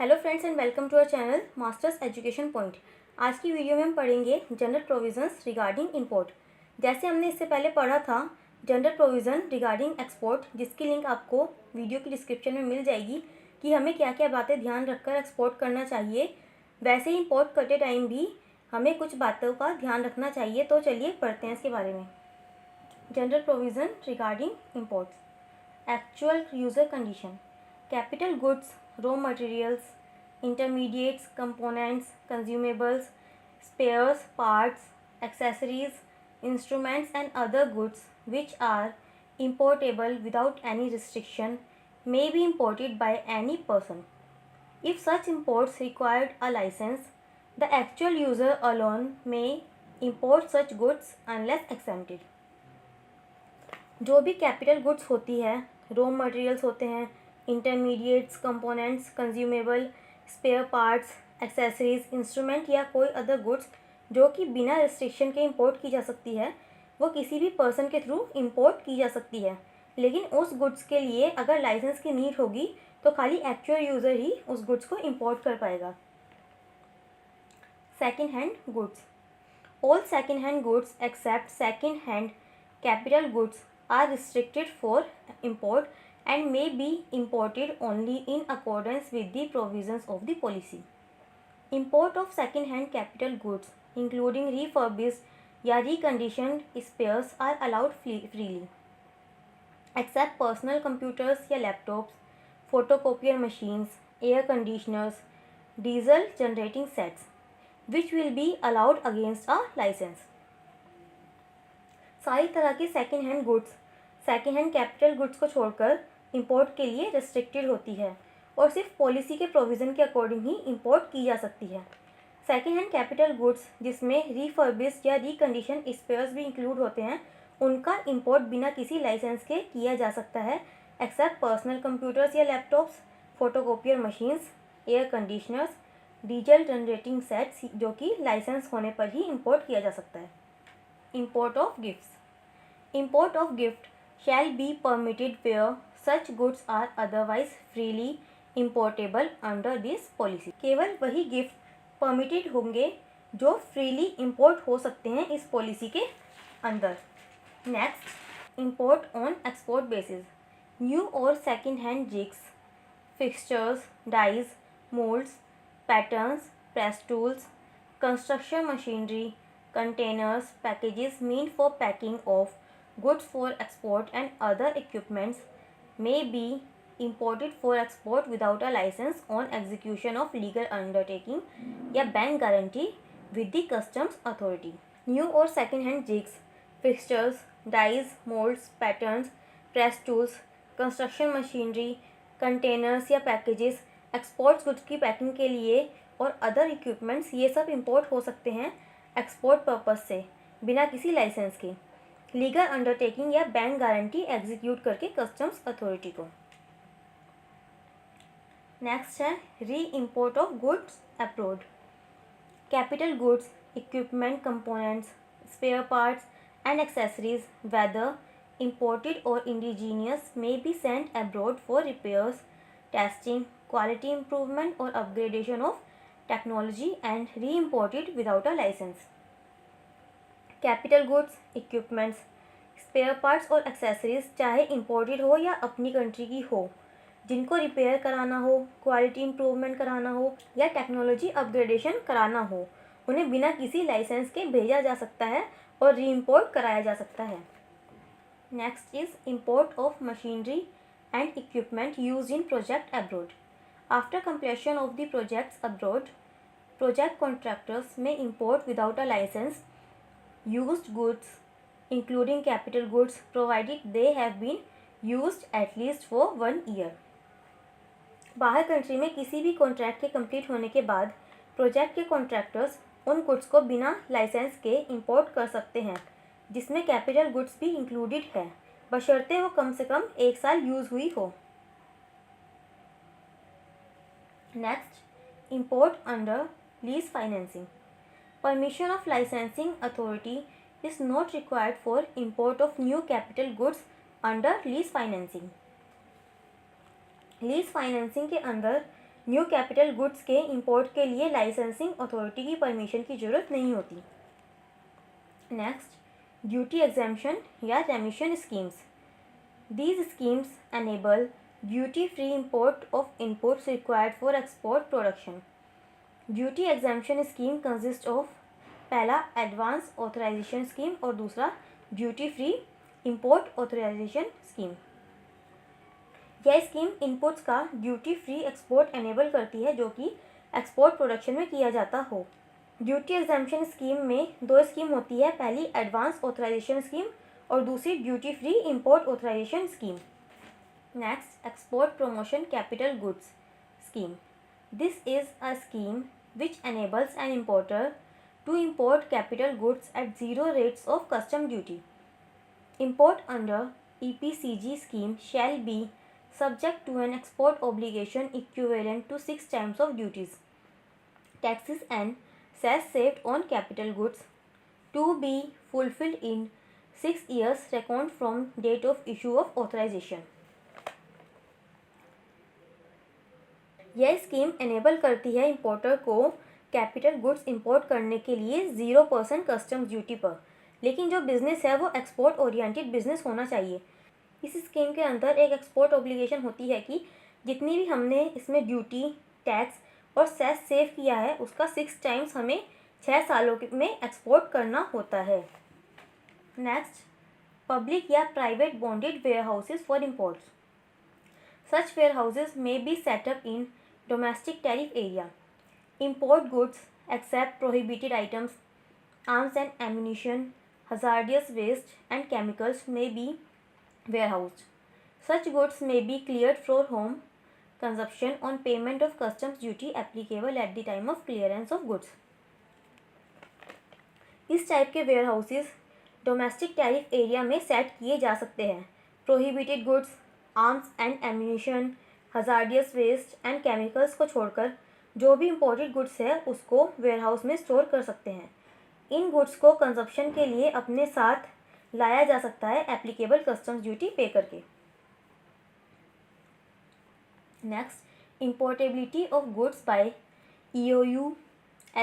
Hello friends and welcome to our channel masters education point. आज की video में हम पढ़ेंगे जनरल प्रोविजंस रिगार्डिंग इंपोर्ट। जैसे हमने इससे पहले पढ़ा था जनरल प्रोविज़न रिगार्डिंग एक्सपोर्ट, जिसकी लिंक आपको वीडियो की डिस्क्रिप्शन में मिल जाएगी कि हमें क्या क्या बातें ध्यान रखकर एक्सपोर्ट करना चाहिए। वैसे ही इंपोर्ट करते टाइम भी हमें कुछ बातों का ध्यान रखना चाहिए। तो चलिए पढ़ते हैं इसके बारे में। General provision regarding imports, actual user condition, capital goods, raw materials, intermediates, components, consumables, spares, parts, accessories, instruments and other goods which are importable without any restriction may be imported by any person. If such imports required a license, the actual user alone may import such goods unless exempted. जो भी capital goods होती है, raw materials होते हैं, intermediates, components, consumable, spare parts, accessories, instrument या कोई other goods जो कि बिना रिस्ट्रिक्शन के इंपोर्ट की जा सकती है, वो किसी भी पर्सन के थ्रू इंपोर्ट की जा सकती है। लेकिन उस गुड्स के लिए अगर लाइसेंस की नीड होगी तो खाली एक्चुअल यूज़र ही उस गुड्स को इंपोर्ट कर पाएगा। Second hand goods, all second hand goods except second hand capital goods are restricted for import and may be imported only in accordance with the provisions of the policy. Import of second-hand capital goods, including refurbished या reconditioned spares, are allowed freely, except personal computers या laptops, photocopier machines, air conditioners, diesel generating sets, which will be allowed against a license. सारी तरह की second hand goods second hand capital goods को छोड़कर import के लिए restricted होती है और सिर्फ पॉलिसी के प्रोविज़न के अकॉर्डिंग ही इंपोर्ट की जा सकती है। सेकेंड हैंड कैपिटल गुड्स जिसमें रीफर्बिश्ड या रिकंडीशन स्पेयर्स भी इंक्लूड होते हैं, उनका इंपोर्ट बिना किसी लाइसेंस के किया जा सकता है, एक्सेप्ट पर्सनल कंप्यूटर्स या laptops, photocopier machines, air conditioners, diesel generating sets जो कि लाइसेंस होने पर ही इंपोर्ट किया जा सकता है। Import of gifts. Import of gift shall be permitted where such goods are otherwise freely importable under this policy. केवल वही गिफ्ट परमिटेड होंगे जो फ्रीली इंपोर्ट हो सकते हैं इस पॉलिसी के अंदर। Next, import on export basis, new और second hand jigs, fixtures, dies, moulds, patterns, press tools, construction machinery, containers, packages meant for packing of goods for export and other equipments may be imported for export without a license on execution of legal undertaking या bank guarantee with the customs authority. New और second hand jigs, fixtures, dies, molds, patterns, press tools, construction machinery, containers या packages exports goods की packing के लिए और other equipments ये सब import हो सकते हैं एक्सपोर्ट पर्पस से बिना किसी लाइसेंस के, लीगल अंडरटेकिंग या बैंक गारंटी एग्जीक्यूट करके कस्टम्स अथॉरिटी को। नेक्स्ट है re import of goods abroad, capital goods, equipment, components, spare parts and accessories whether imported or indigenous may be sent abroad for repairs, testing, quality improvement or upgradation of technology and re-imported without a license. Capital goods, equipments, spare parts और accessories चाहे imported हो या अपनी country की हो, जिनको repair कराना हो, क्वालिटी इम्प्रूवमेंट कराना हो या टेक्नोलॉजी अपग्रेडेशन कराना हो, उन्हें बिना किसी लाइसेंस के भेजा जा सकता है और री इम्पोर्ट कराया जा सकता है। Next is import of machinery and equipment use in project abroad. After completion of the projects abroad, project contractors may import without a license used goods, including capital goods, provided they have been used at least for 1 year. बाहर country में किसी भी contract के complete होने के बाद project के contractors उन गुड्स को बिना लाइसेंस के इंपोर्ट कर सकते हैं, जिसमें कैपिटल गुड्स भी इंक्लूडेड है, बशर्ते वो कम से कम 1 साल यूज़ हुई हो। Next, import under lease financing. Permission of licensing authority is not required for import of new capital goods under lease financing. Lease financing के अंदर न्यू कैपिटल गुड्स के इंपोर्ट के लिए लाइसेंसिंग अथॉरिटी की परमिशन की ज़रूरत नहीं होती। नेक्स्ट, ड्यूटी एग्जेम्पशन या रेमिशन schemes. These schemes enable duty-free import of inputs required for export production. Duty exemption scheme consists of पहला एडवांस ऑथराइजेशन स्कीम और दूसरा duty free import authorisation scheme. यह स्कीम इनपुट्स का ड्यूटी फ्री एक्सपोर्ट एनेबल करती है जो कि export production में किया जाता हो। ड्यूटी एग्जेम्पशन स्कीम में दो स्कीम होती है, पहली एडवांस ऑथराइजेशन स्कीम और दूसरी duty free import authorisation scheme. Next, export promotion capital goods scheme. This is a scheme which enables an importer to import capital goods at 0 rates of custom duty. Import under EPCG scheme shall be subject to an export obligation equivalent to 6 times of duties, taxes and cess saved on capital goods to be fulfilled in 6 years reckoned from date of issue of authorization. यह scheme enable करती है importer को capital goods import करने के लिए 0% customs duty पर, लेकिन जो बिज़नेस है वो एक्सपोर्ट ओरिएंटेड बिजनेस होना चाहिए। इस स्कीम के अंदर एक एक्सपोर्ट ऑब्लिगेशन होती है कि जितनी भी हमने इसमें ड्यूटी, टैक्स और सेस सेव किया है उसका 6 टाइम्स हमें 6 सालों में एक्सपोर्ट करना होता है। नेक्स्ट, पब्लिक या private bonded warehouses for imports. Such warehouses में be setup in domestic tariff area. Import goods except prohibited items, arms and ammunition, hazardous waste and chemicals may be warehoused. Such goods may be cleared for home consumption on payment of customs duty applicable at the time of clearance of goods. इस type के warehouses domestic tariff area में set किए जा सकते हैं। Prohibited goods, arms and ammunition, hazardous waste and chemicals को छोड़कर जो भी इम्पोर्टेड गुड्स है उसको वेयरहाउस में स्टोर कर सकते हैं। इन गुड्स को कंजप्शन के लिए अपने साथ लाया जा सकता है एप्लीकेबल कस्टम्स ड्यूटी पे करके। Next, importability of goods by EOU,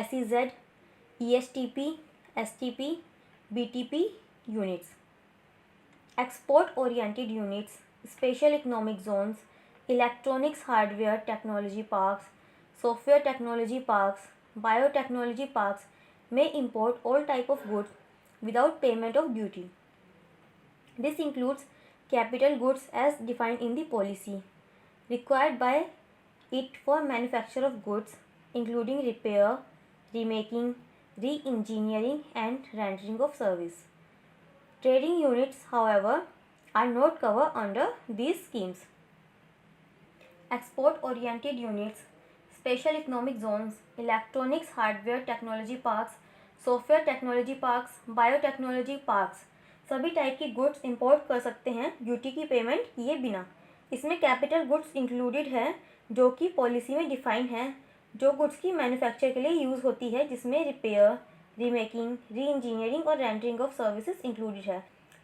SEZ, ESTP, STP, BTP units. Export oriented units, special economic zones, electronics hardware technology parks, software technology parks, biotechnology parks may import all type of goods without payment of duty. This includes capital goods as defined in the policy required by it for manufacture of goods including repair, remaking, re-engineering and rendering of service. Trading units, however, are not covered under these schemes. Export oriented units, special economic zones, electronics hardware technology parks, software technology parks, biotechnology parks सभी type की goods import कर सकते हैं duty की payment किए बिना। इसमें capital goods included है जो कि पॉलिसी में डिफाइन है, जो गुड्स की मैन्युफैक्चर के लिए यूज़ होती है जिसमें रिपेयर, रीमेकिंग, री इंजीनियरिंग और रेंडरिंग ऑफ सर्विसेज इंक्लूडेड है।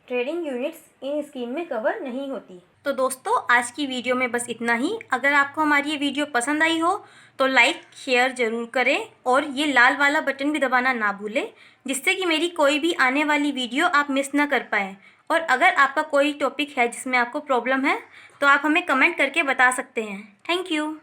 ट्रेडिंग यूनिट्स इन स्कीम में कवर नहीं होती। तो दोस्तों, आज की वीडियो में बस इतना ही। अगर आपको हमारी ये वीडियो पसंद आई हो तो लाइक शेयर ज़रूर करें और ये लाल वाला बटन भी दबाना ना भूलें, जिससे कि मेरी कोई भी आने वाली वीडियो आप मिस ना कर पाएँ। और अगर आपका कोई टॉपिक है जिसमें आपको प्रॉब्लम है तो आप हमें कमेंट करके बता सकते हैं। Thank you.